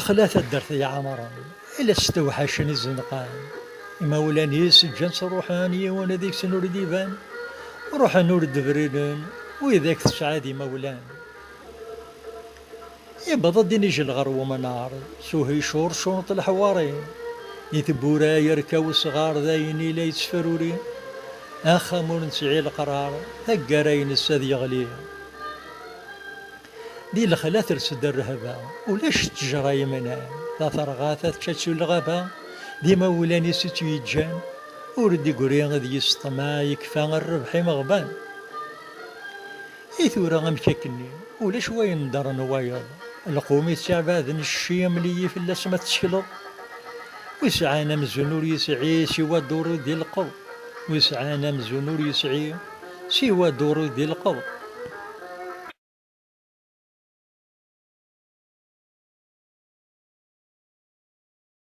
ثلاثة درت يا عمران إلا استوحشني الزنقان إمولانيس جنس روحانية وانا ذيك سنور ديبان روح نور دبريدن وإذاك تسعادي مولان يبضى ديني جل غرو منار سوهي شور شونط الحوارين يتبورا يركاو صغار ذايني لا يتسفرورين أخا نسعي القرار هكاراين الساد يغلي دي الخلا ترسد الرهبة ولاش تجرى يمنان لا ثرغاثة تشاتشو الغابة دي مولاني ستو يتجان وردي قريان غادي يسطما يكفى الربح مغبان ثورة غمكاكني ولاش وين دار نوايض القومي تعبادن الشيم لي في الاسما تشكلط ويسعانا مزنور يسعي سوى دورو ديال القبر ويسعانا مزنور يسعي سوى دورو ديال القبر